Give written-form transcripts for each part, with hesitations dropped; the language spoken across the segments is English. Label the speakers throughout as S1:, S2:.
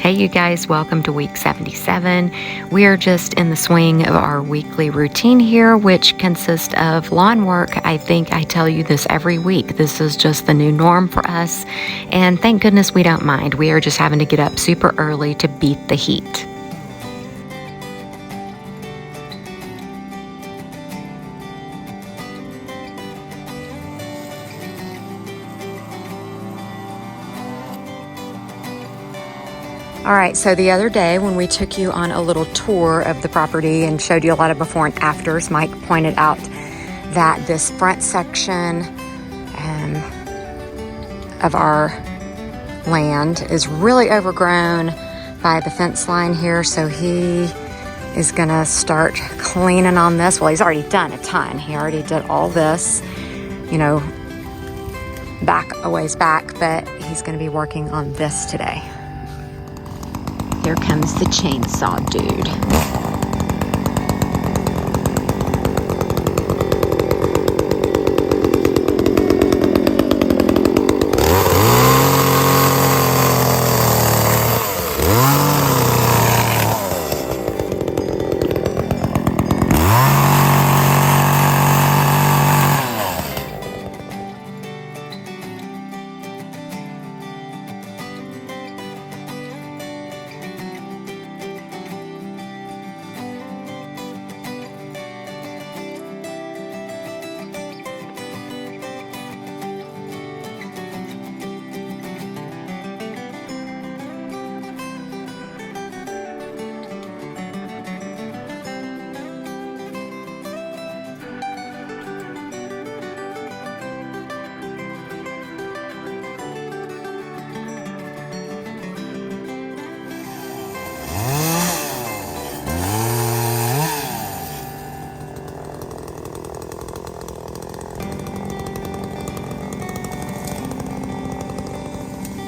S1: Hey you guys, welcome to week 77. We are just in the swing of our weekly routine here, which consists of lawn work. I think I tell you this every week. This is just the new norm for us, and thank goodness we don't mind. We are just having to get up super early to beat the heat. All right, so the other day when we took you on a little tour of the property and showed you a lot of before and afters, Mike pointed out that this front section of our land is really overgrown by the fence line here. So he is gonna start cleaning on this. Well, he's already done a ton. He already did all this, you know, back a ways back, but he's gonna be working on this today. Here comes the chainsaw dude.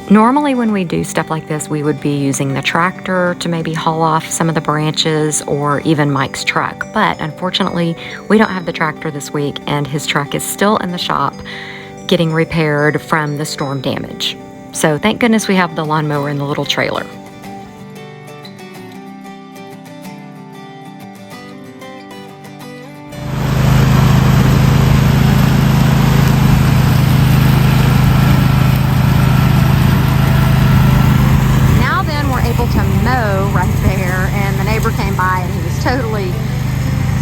S1: Normally when we do stuff like this, we would be using the tractor to maybe haul off some of the branches or even Mike's truck. But unfortunately, we don't have the tractor this week and his truck is still in the shop getting repaired from the storm damage. So thank goodness we have the lawnmower in the little trailer.
S2: Totally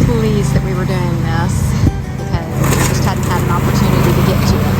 S2: pleased that we were doing this because we just hadn't had an opportunity to get to it.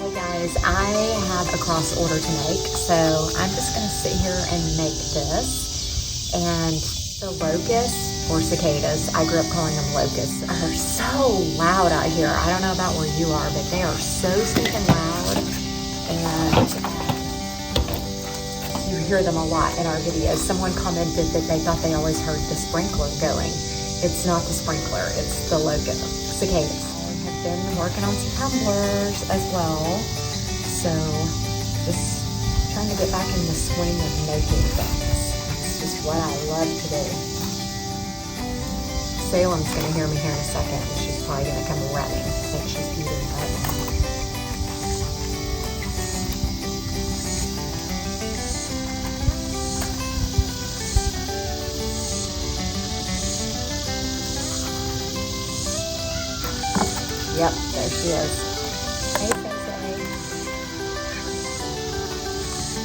S2: Hey guys, I have a cross order to make, so I'm just going to sit here and make this. And the locusts, or cicadas, I grew up calling them locusts, are so loud out here. I don't know about where you are, but they are so stinking loud, and you hear them a lot in our videos. Someone commented that they thought they always heard the sprinkler going. It's not the sprinkler, it's the cicadas. I have been working on some tumblers as well, so just trying to get back in the swing of making things. It's just what I love to do. Salem's going to hear me here in a second, and she's probably going to come running. I think she's eating buttons. Yep, there she is. Hey, Sensei.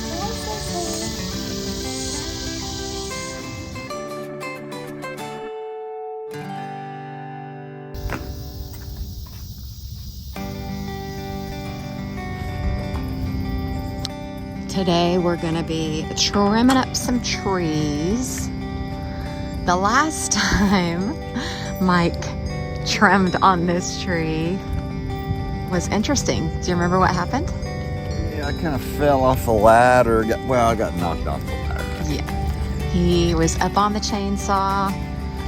S2: Hi, Sensei. Today we're gonna be trimming up some trees. The last time Mike trimmed on this tree was interesting. Do you remember what happened?
S3: Yeah, I kind of fell off the ladder. I got knocked off the ladder.
S2: Yeah. He was up on the chainsaw.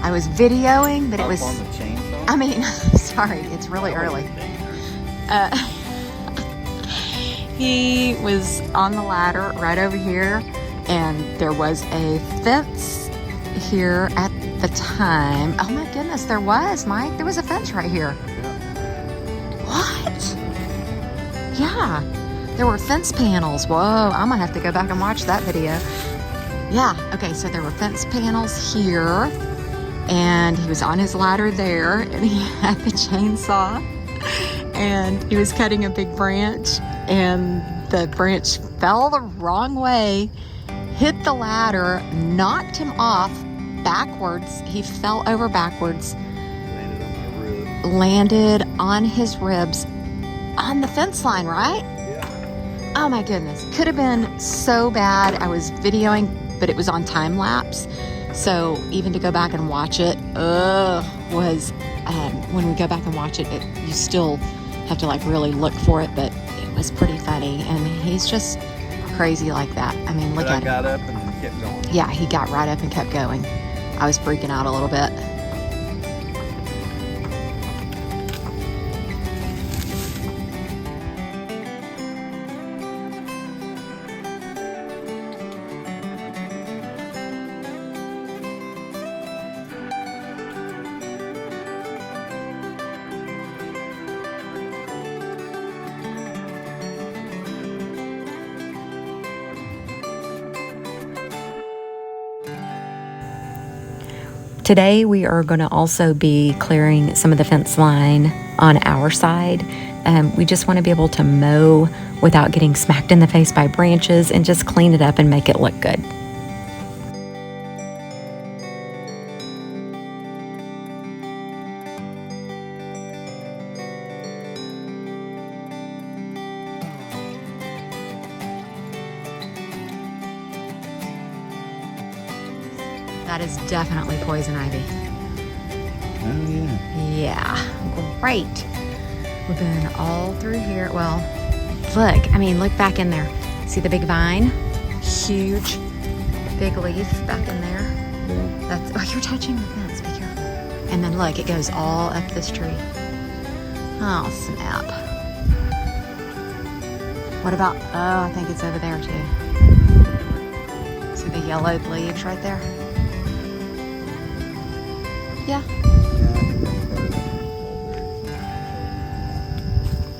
S2: I was videoing, but it was...
S3: Up on the chainsaw?
S2: I mean, sorry, it's really early. He was on the ladder right over here, and there was a fence
S1: here at the time. Oh my goodness, there was, Mike. There was a fence right here. What? Yeah, there were fence panels. Whoa, I'm gonna have to go back and watch that video. Yeah, okay, so there were fence panels here, and he was on his ladder there, and he had the chainsaw, and he was cutting a big branch, and the branch fell the wrong way, hit the ladder, knocked him off backwards. He fell over backwards, landed on his ribs on the fence line, right?
S3: Yeah.
S1: Oh my goodness, could have been so bad. I was videoing, but it was on time lapse. So even to go back and watch it, was, when we go back and watch it, you still have to like really look for it, but it was pretty funny. And he's just crazy like that. I mean, look at him.
S3: Got up and kept going.
S1: Yeah, he got right up and kept going. I was freaking out a little bit. Today we are going to also be clearing some of the fence line on our side. We just want to be able to mow without getting smacked in the face by branches and just clean it up and make it look good. That is definitely poison ivy.
S3: Oh, yeah.
S1: Yeah, great. We've been all through here. Well, look, I mean, look back in there. See the big vine? Huge, big leaf back in there.
S3: Yeah.
S1: That's, oh, you're touching the fence, be careful. And then look, it goes all up this tree. Oh, snap. What about, oh, I think it's over there too. See the yellowed leaves right there? Yeah.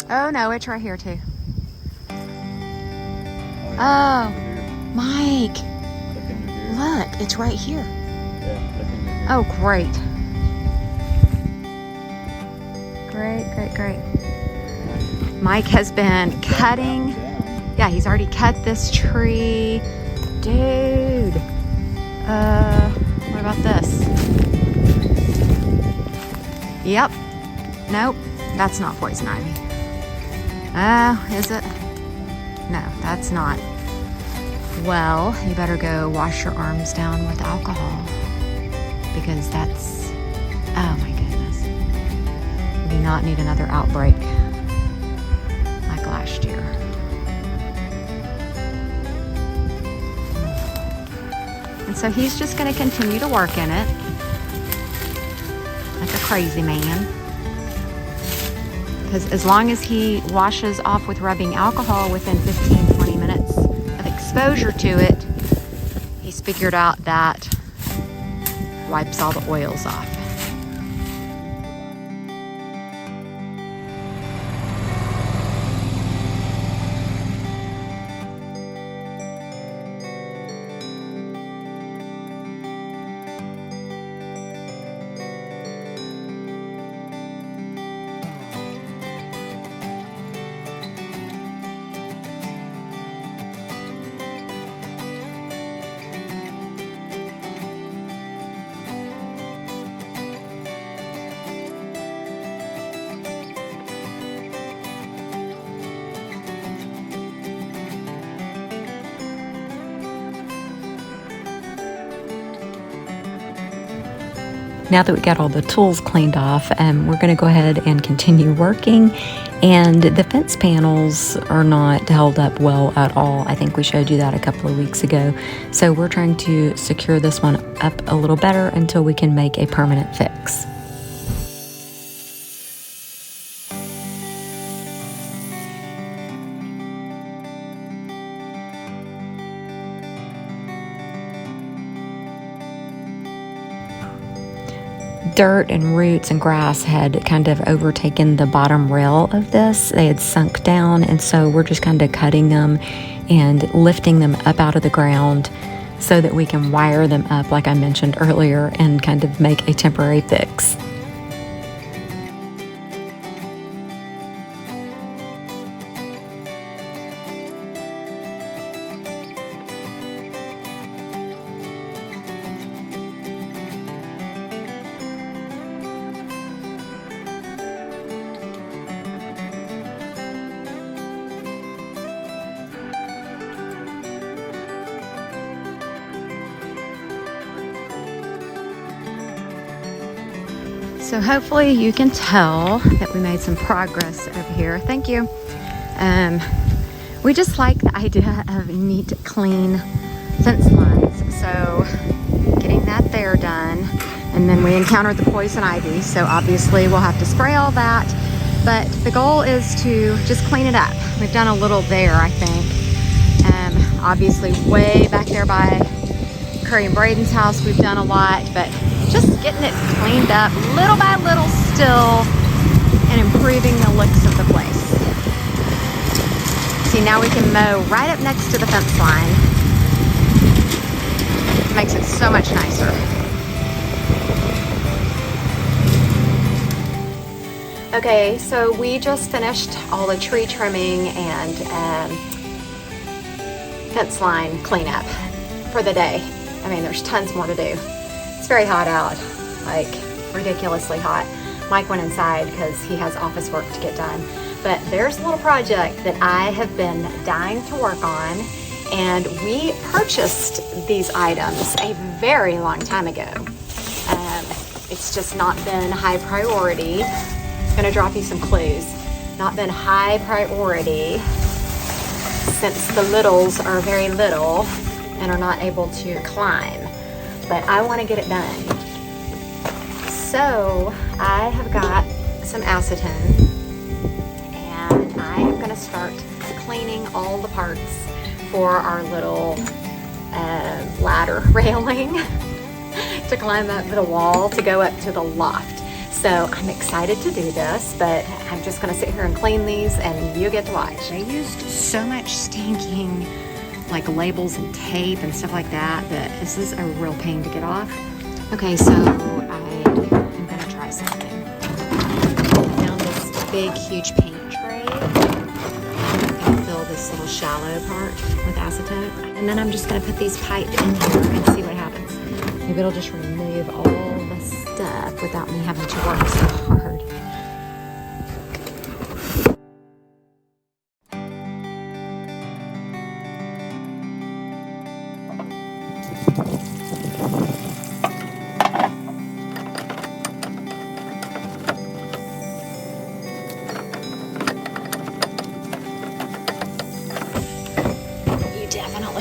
S1: Oh no, it's right here too. Oh, Mike, look, it's right here. Oh, great. Great. Mike has been cutting. Yeah, he's already cut this tree. Dude. What about this? Yep. Nope. That's not poison ivy. Oh, is it? No, that's not. Well, you better go wash your arms down with alcohol, because that's, oh my goodness. We do not need another outbreak like last year. And so he's just going to continue to work in it like a crazy man. Because as long as he washes off with rubbing alcohol within 15-20 minutes of exposure to it, he's figured out that wipes all the oils off. Now that we got all the tools cleaned off, we're going to go ahead and continue working. And the fence panels are not held up well at all. I think we showed you that a couple of weeks ago. So we're trying to secure this one up a little better until we can make a permanent fix. dirt and roots and grass had kind of overtaken the bottom rail of this. They had sunk down, and so we're just kind of cutting them and lifting them up out of the ground so that we can wire them up, like I mentioned earlier, and kind of make a temporary fix. So hopefully you can tell that we made some progress over here. Thank you. We just like the idea of neat, clean fence lines. So getting that there done. And then we encountered the poison ivy. So obviously we'll have to spray all that. But the goal is to just clean it up. We've done a little there, I think. Obviously way back there by Curry and Braden's house, we've done a lot, but just getting it cleaned up little by little still and improving the looks of the place. See, now we can mow right up next to the fence line. It makes it so much nicer. Okay, so we just finished all the tree trimming and fence line cleanup for the day. I mean, there's tons more to do. It's very hot out, like ridiculously hot. Mike went inside because he has office work to get done. But there's a little project that I have been dying to work on, and we purchased these items a very long time ago. It's just not been high priority. I'm gonna drop you some clues. Not been high priority since the littles are very little and are not able to climb. But I want to get it done. So I have got some acetone, and I am going to start cleaning all the parts for our little ladder railing to climb up the wall to go up to the loft. So I'm excited to do this, but I'm just going to sit here and clean these, and you get to watch. I used so much stinking like labels and tape and stuff like that this is a real pain to get off. Okay, so I'm gonna try something. I found this big, huge paint tray. I'm gonna fill this little shallow part with acetone, and then I'm just gonna put these pipes in here and see what happens. Maybe it'll just remove all the stuff without me having to work so hard.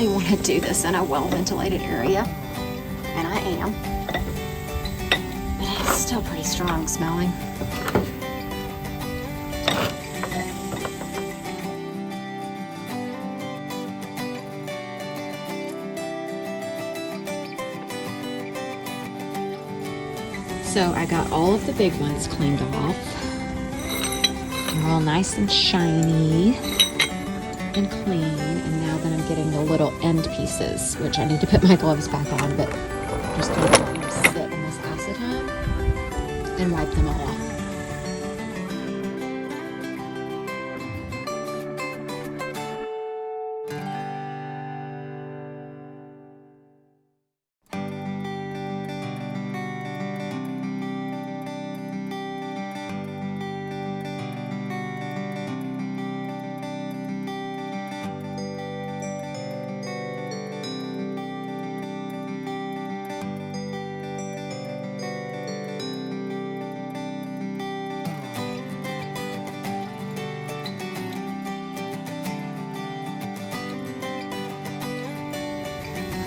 S1: Want to do this in a well-ventilated area, and I am, but it's still pretty strong smelling. So I got all of the big ones cleaned off. They're all nice and shiny and clean, and now that I'm getting the little end pieces, which I need to put my gloves back on, but I'm just going to let them sit in this acetone and wipe them all off.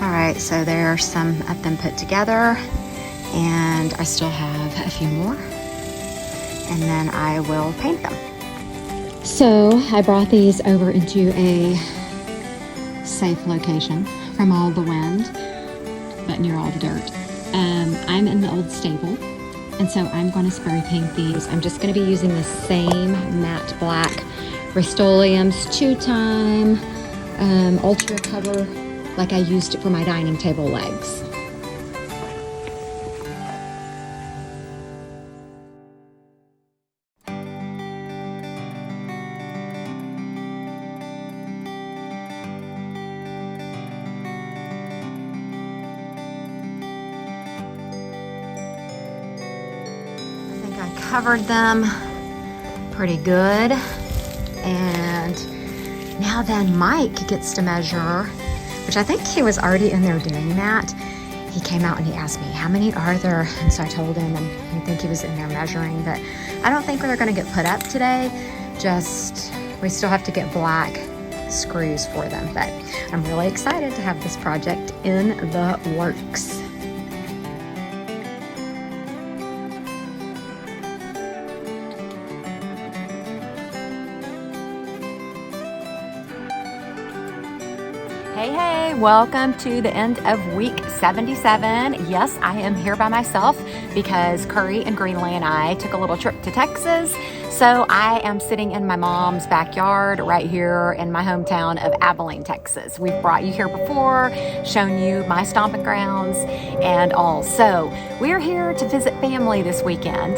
S1: All right, so there are some of them put together, and I still have a few more, and then I will paint them. So I brought these over into a safe location from all the wind, but near all the dirt. I'm in the old stable, And so I'm going to spray paint these. I'm just going to be using the same matte black Rust-Oleum's 2-time Ultra Cover like I used it for my dining table legs. I covered them pretty good, and now then Mike gets to measure, which I think he was already in there doing that. He came out and he asked me, how many are there? And so I told him, and I think he was in there measuring, but I don't think they're gonna get put up today. Just, we still have to get black screws for them, but I'm really excited to have this project in the works. Hey, welcome to the end of week 77. Yes, I am here by myself because Curry and Greenlee and I took a little trip to Texas. So I am sitting in my mom's backyard right here in my hometown of Abilene, Texas. We've brought you here before, shown you my stomping grounds and all. So we're here to visit family this weekend.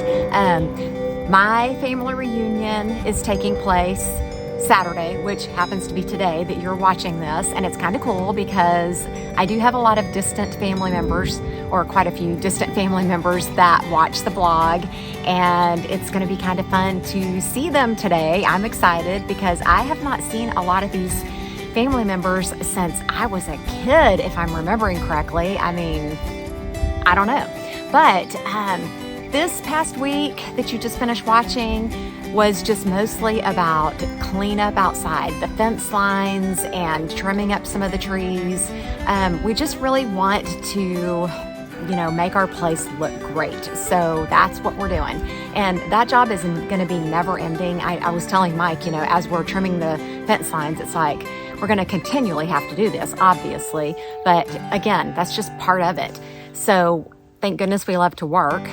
S1: My family reunion is taking place Saturday, which happens to be today that you're watching this, and it's kind of cool because I do have a lot of distant family members, or quite a few distant family members that watch the vlog, and it's going to be kind of fun to see them today. I'm excited because I have not seen a lot of these family members since I was a kid, if I'm remembering correctly. I mean, I don't know, but this past week that you just finished watching was just mostly about cleanup outside, the fence lines and trimming up some of the trees. We just really want to, make our place look great. So that's what we're doing. And that job is going to be never ending. I was telling Mike, as we're trimming the fence lines, it's like we're going to continually have to do this, obviously. But again, that's just part of it. So thank goodness we love to work.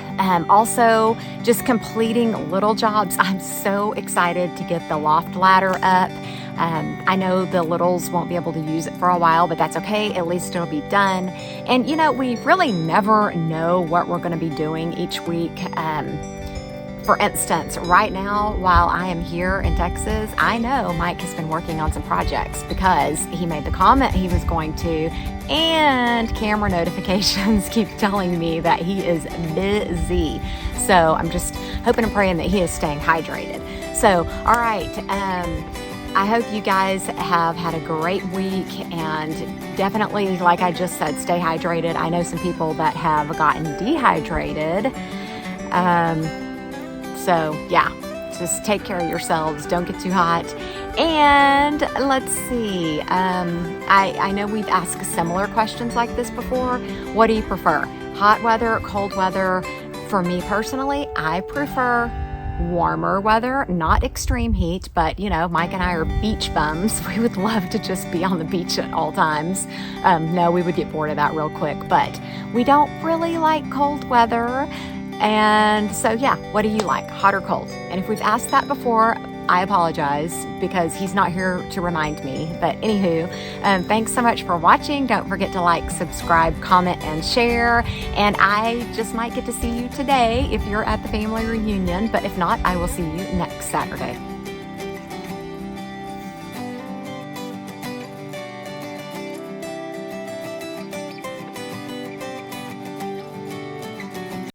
S1: Also, just completing little jobs. I'm so excited to get the loft ladder up. I know the littles won't be able to use it for a while, but that's okay. At least it'll be done. And, we really never know what we're going to be doing each week. For instance, right now, while I am here in Texas, I know Mike has been working on some projects because he made the comment he was going to, and camera notifications keep telling me that he is busy. So I'm just hoping and praying that he is staying hydrated. So, all right. I hope you guys have had a great week, and definitely, like I just said, stay hydrated. I know some people that have gotten dehydrated. So yeah, just take care of yourselves. Don't get too hot. And let's see, I know we've asked similar questions like this before. What do you prefer? Hot weather, cold weather? For me personally, I prefer warmer weather, not extreme heat, but Mike and I are beach bums. We would love to just be on the beach at all times. No, we would get bored of that real quick, but we don't really like cold weather. And so, yeah, what do you like, hot or cold? And if we've asked that before, I apologize because he's not here to remind me. But anywho, thanks so much for watching. Don't forget to like, subscribe, comment, and share. And I just might get to see you today if you're at the family reunion. But if not, I will see you next Saturday.